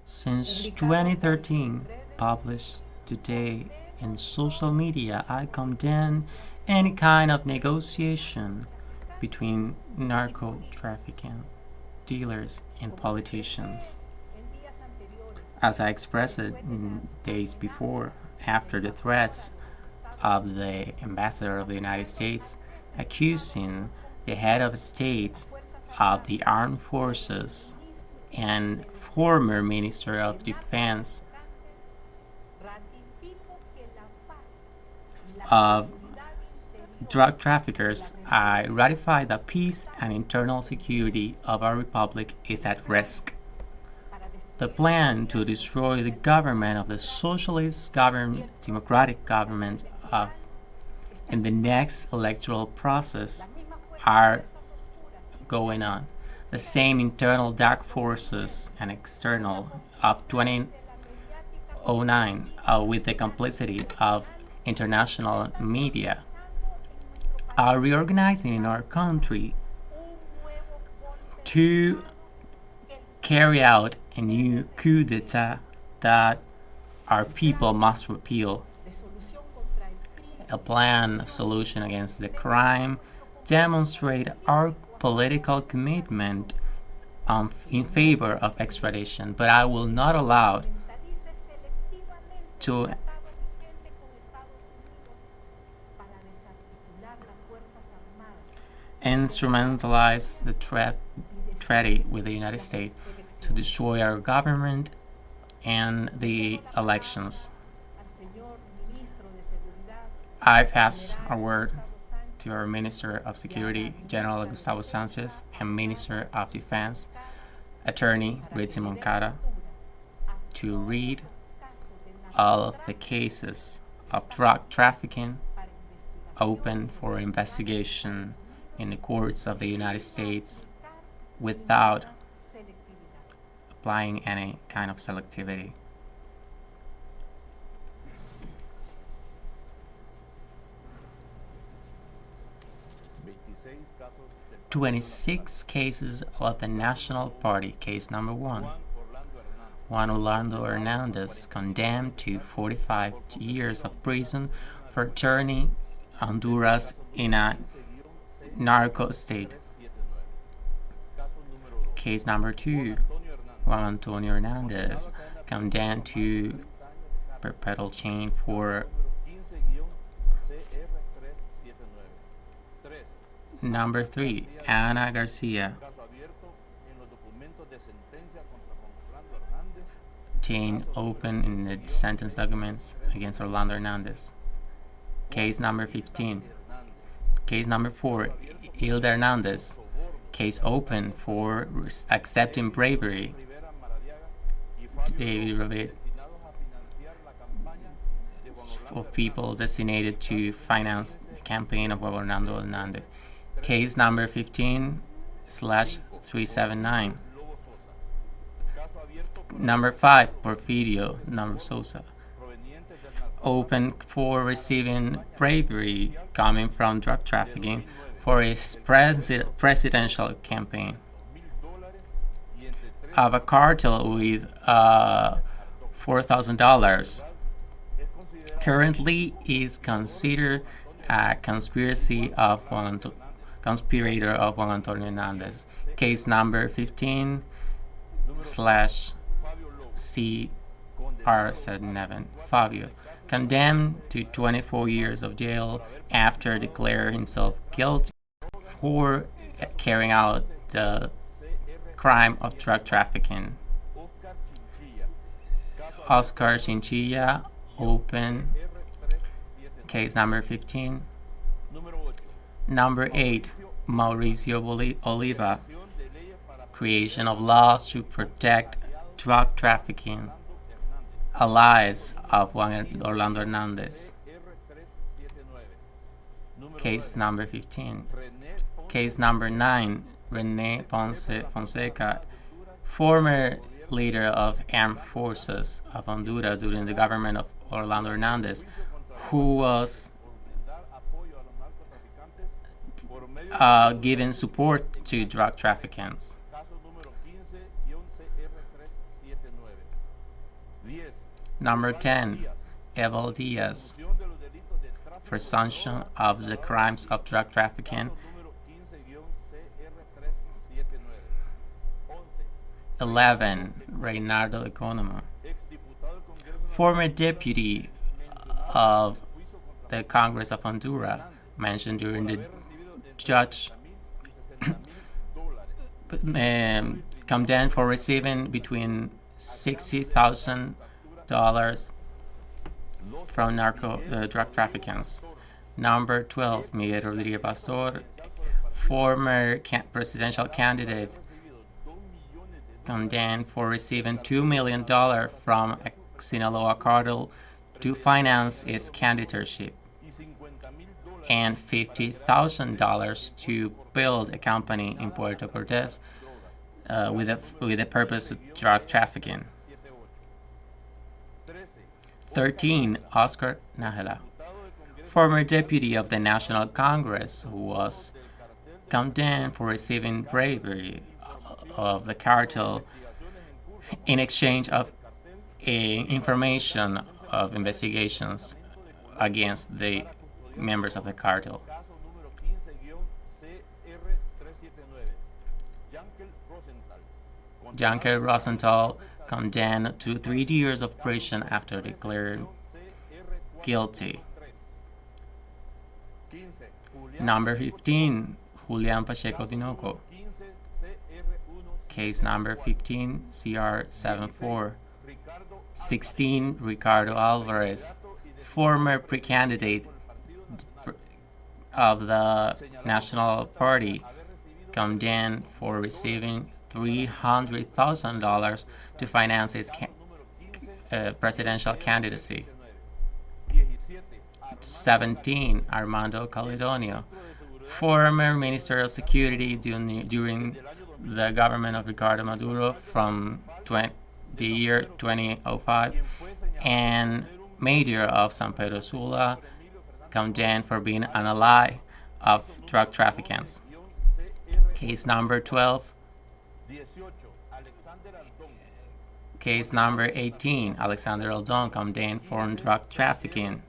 Since 2013, published today in social media, I condemn any kind of negotiation between narco trafficking dealers and politicians. As I expressed it days before, after the threats of the ambassador of the United States accusing the head of state of the armed forces and former Minister of Defense of drug traffickers, I ratify that peace and internal security of our republic is at risk. The plan to destroy the government of the socialist democratic government of in the next electoral process are going on. The same internal dark forces and external of 2009 with the complicity of international media are reorganizing in our country to carry out a new coup d'etat that our people must repeal. A plan of solution against the crime demonstrate our political commitment in favor of extradition, but I will not allow to instrumentalize the treaty with the United States to destroy our government and the elections. I pass a word to our Minister of Security, General Gustavo Sanchez, and Minister of Defense, Attorney Rixi Moncada, to read all of the cases of drug trafficking open for investigation in the courts of the United States without applying any kind of selectivity. "26 cases of the National Party." Case number 1. Juan Orlando Hernandez, condemned to 45 years of prison for turning Honduras in a narco state. Case number 2. Juan Antonio Hernandez, condemned to perpetual chain for Number 3. Ana Garcia, chain open in the sentence documents against Orlando Hernandez. Case number 15. Case number 4. Hilda Hernandez, case open for accepting bravery. David Robert, for people designated to finance the campaign of Orlando Hernandez. Case number 15/379. Number 5, Porfirio Sosa, open for receiving bravery coming from drug trafficking for his presidential campaign. Of a cartel with $4,000. Currently is considered a conspirator of Juan Antonio Hernandez. Case number 15/CR77. Fabio, condemned to 24 years of jail after declaring himself guilty for carrying out the crime of drug trafficking. Oscar Chinchilla, open. Case number 15. Number 8, Mauricio Oliva, creation of laws to protect drug trafficking, allies of Juan Orlando Hernandez. Case number 15. Case number 9, Rene Ponce Fonseca, former leader of armed forces of Honduras during the government of Orlando Hernandez, who was giving support to drug traffickers. Number 10, Eval Diaz, presumption of the crimes of drug trafficking. 11, Reynaldo Economo, former deputy of the Congress of Honduras, mentioned during the judge condemned for receiving between $60,000 from drug traffickers. Number 12, Miguel Rodriguez Pastor, former presidential candidate, condemned for receiving $2 million from a Sinaloa cartel to finance its candidatureship, and $50,000 to build a company in Puerto Cortes with the purpose of drug trafficking. 13, Oscar Nájera, former deputy of the National Congress, who was condemned for receiving bribery of the cartel in exchange of information of investigations against the members of the cartel. Jankel Rosenthal condemned to 3 years of prison after declared guilty. Number 15, Julian Pacheco Tinoco, case number 15 CR 74. 16, Ricardo Alvarez, former pre-candidate of the National Party, condemned for receiving $300,000 to finance its presidential candidacy. 17, Armando Caledonio, former Minister of Security during the government of Ricardo Maduro from the year 2005, and mayor of San Pedro Sula, condemned for being an ally of drug traffickers. Case number 12. Case number 18, Alexander Aldon, condemned for drug trafficking.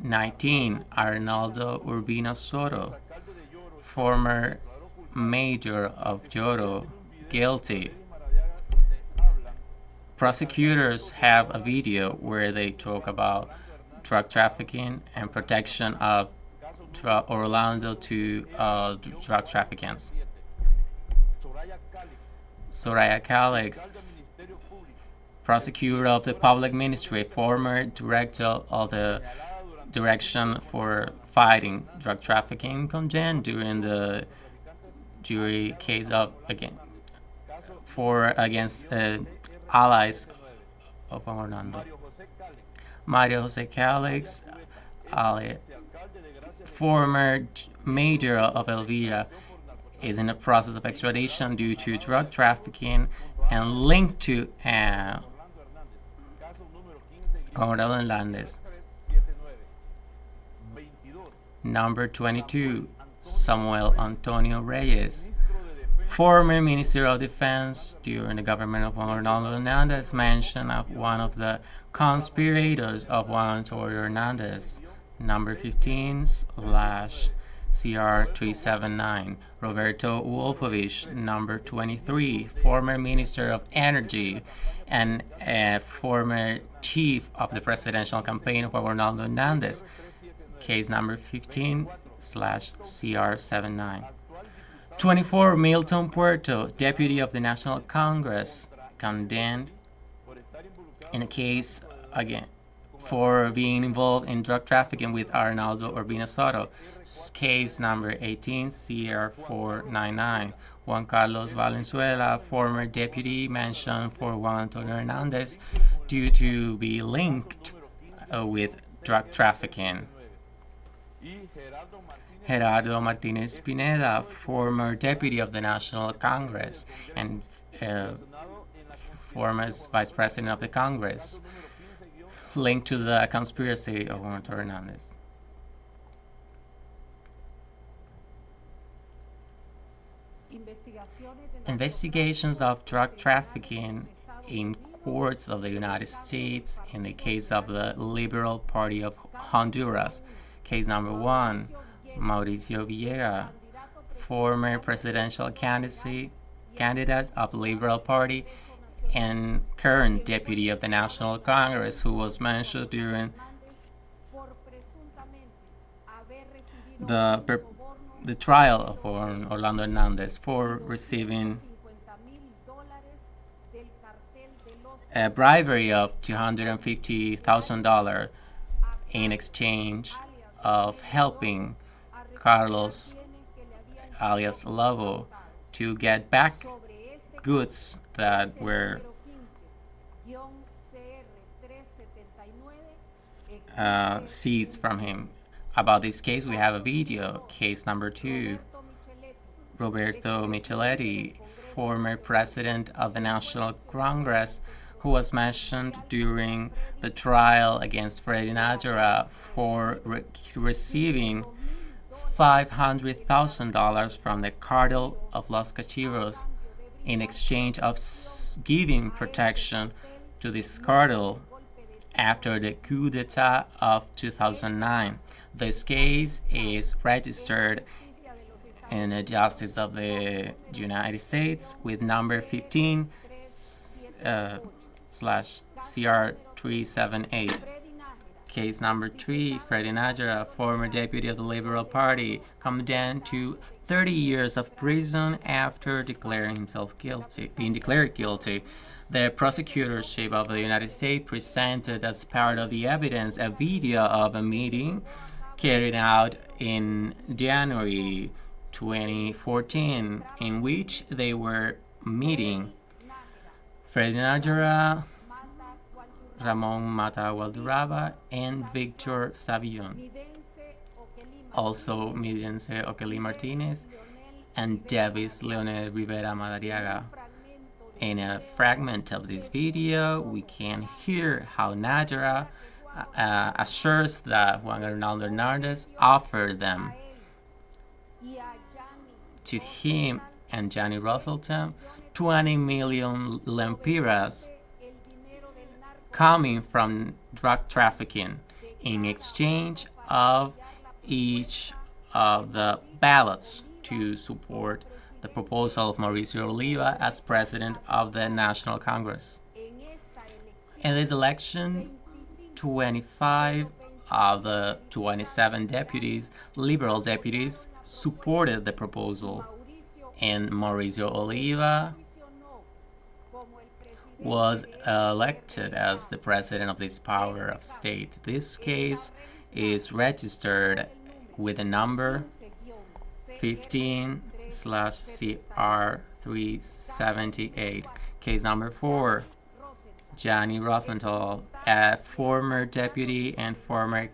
19, Arnaldo Urbina Soto, former mayor of Lloro, guilty. Prosecutors have a video where they talk about drug trafficking and protection of Orlando to drug traffickers. Soraya Calix, prosecutor of the public ministry, former director of the Direction for Fighting Drug Trafficking, condemned during the jury case against allies of Orlando. Mario Jose Calix, former mayor of Elvira, is in the process of extradition due to drug trafficking and linked to Orlando Hernandez. Number 22, Samuel Antonio Reyes, former Minister of Defense during the government of Orlando Hernandez, mentioned as one of the conspirators of Juan Antonio Hernandez. Number 15 /CR 379, Roberto Wolfovich. Number 23, former Minister of Energy and former chief of the presidential campaign of Orlando Hernandez. Case number 15 /CR 79. 24, Milton Puerto, deputy of the National Congress, condemned in a case again for being involved in drug trafficking with Arnaldo Urbina Soto. Case number 18 CR 499. Juan Carlos Valenzuela, former deputy, mentioned for Juan Antonio Hernandez due to be linked with drug trafficking. Gerardo Martinez Pineda, former deputy of the National Congress and former vice president of the Congress, linked to the conspiracy of Juan Antonio Hernandez. Investigations of drug trafficking in courts of the United States in the case of the Liberal Party of Honduras. Case number 1, Mauricio Villegas, former presidential candidate of the Liberal Party and current deputy of the National Congress, who was mentioned during the trial of Orlando Hernandez for receiving a bribery of $250,000 in exchange of helping Carlos alias Lobo to get back goods that were seized from him. About this case, we have a video. Case number 2, Roberto Micheletti, former president of the National Congress, who was mentioned during the trial against Freddy Nájera for receiving $500,000 from the cartel of Los Cachiros in exchange of giving protection to this cartel after the coup d'etat of 2009. This case is registered in the Justice of the United States with number 15 /CR 378. Case number 3, Freddy Nájera, former deputy of the Liberal Party, condemned to 30 years of prison after being declared guilty. The prosecutorship of the United States presented as part of the evidence a video of a meeting carried out in January 2014 in which they were meeting Freddy Nájera, Ramon Mata Gualduraba, and Victor Savillon. Also, Midense Okeli Martinez and Davis Leonel Rivera Madariaga. In a fragment of this video, we can hear how Nájera assures that Juan Arnaldo Hernandez offered them to him and Johnny Russellton 20 million lempiras coming from drug trafficking in exchange of each of the ballots to support the proposal of Mauricio Oliva as president of the National Congress. In this election, 25 of the 27 deputies, liberal deputies, supported the proposal, and Mauricio Oliva was elected as the president of this power of state. This case is registered with the number 15/CR 378. Case number 4, Johnny Rosenthal, a former deputy and former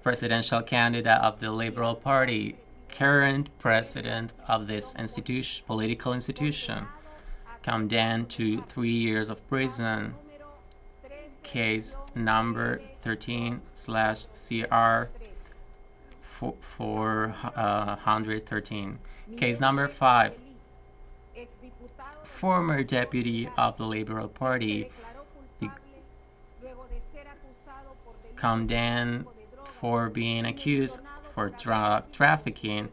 presidential candidate of the Liberal Party, current president of this political institution, condemned to 3 years of prison. Case number 13/CR 413. Case number 5, former deputy of the Liberal Party, condemned for being accused for drug trafficking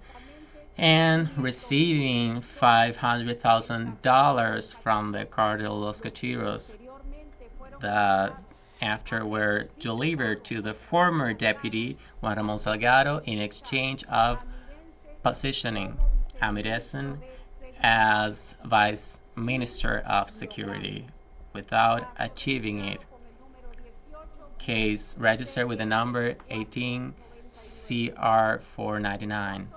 and receiving $500,000 from the cartel Los Cachiros that after were delivered to the former deputy Juan Ramon Salgado in exchange of positioning Amiresen as Vice Minister of Security without achieving it. Case registered with the number 18/CR 499.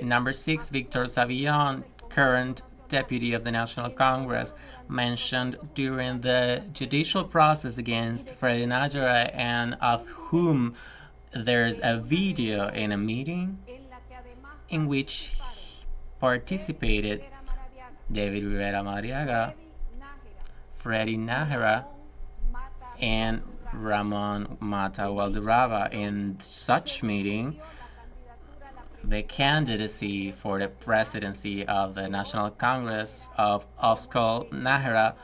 Number 6, Victor Savillon, current deputy of the National Congress, mentioned during the judicial process against Freddy Nájera, and of whom there's a video in a meeting in which participated David Rivera Madariaga, Freddy Nájera, and Ramon Mata Gualduraba. In such meeting, the candidacy for the presidency of the National Congress of Oscar Nahara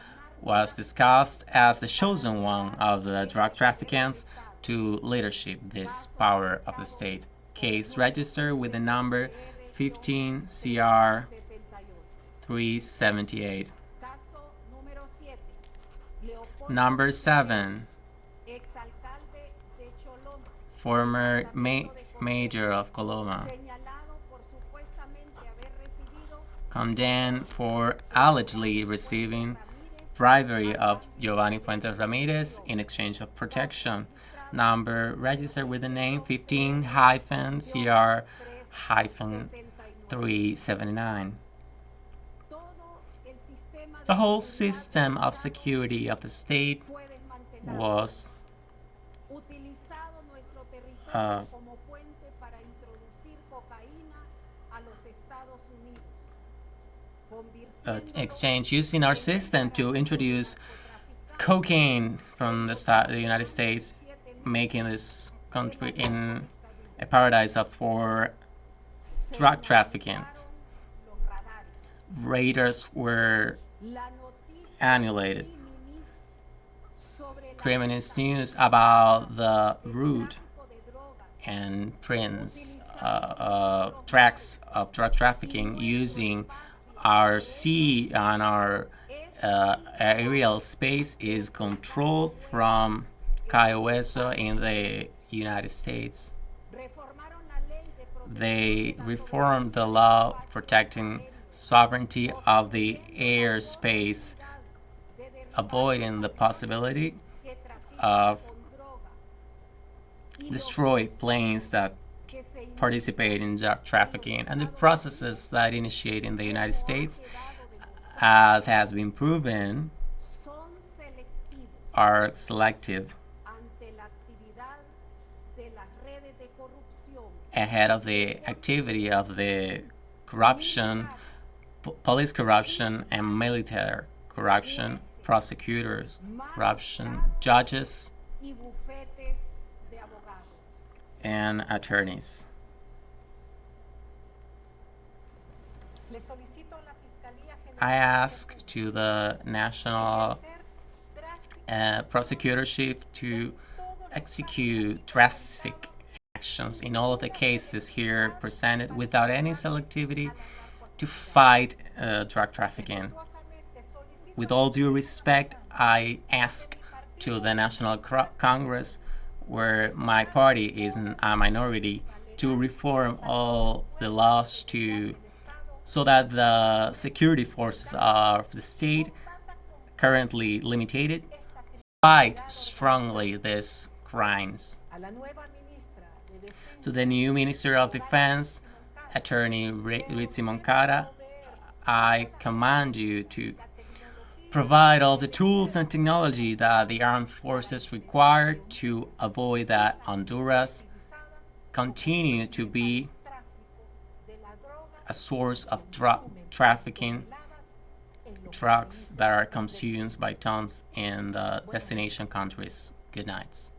was discussed as the chosen one of the drug traffickers to leadership this power of the state. Case registered with the number 15 CR 378. Number 7. Former mayor of Coloma, condemned for allegedly receiving bribery of Giovanni Fuentes Ramirez in exchange of protection. Number registered with the name 15-CR-379. The whole system of security of the state was exchange using our system to introduce cocaine from the United States, making this country in a paradise for drug trafficking. Radars were annihilated. Criminal news about the route and prints, tracks of drug trafficking using our sea and our aerial space is controlled from Cayo Hueso in the United States. They reformed the law protecting sovereignty of the airspace, avoiding the possibility of destroy planes that participate in drug trafficking, and the processes that initiate in the United States, as has been proven, are selective ahead of the activity of the corruption, police corruption, and military corruption, prosecutors, corruption, judges, and attorneys. I ask to the National Prosecutorship to execute drastic actions in all of the cases here presented without any selectivity to fight drug trafficking. With all due respect, I ask to the National Congress, where my party is a minority, to reform all the laws so that the security forces of the state, currently limited, fight strongly these crimes. To the new Minister of Defense, Attorney Rixi Moncada, I command you to provide all the tools and technology that the armed forces require to avoid that Honduras continue to be a source of drug trafficking, drugs that are consumed by tons in the destination countries. Good night.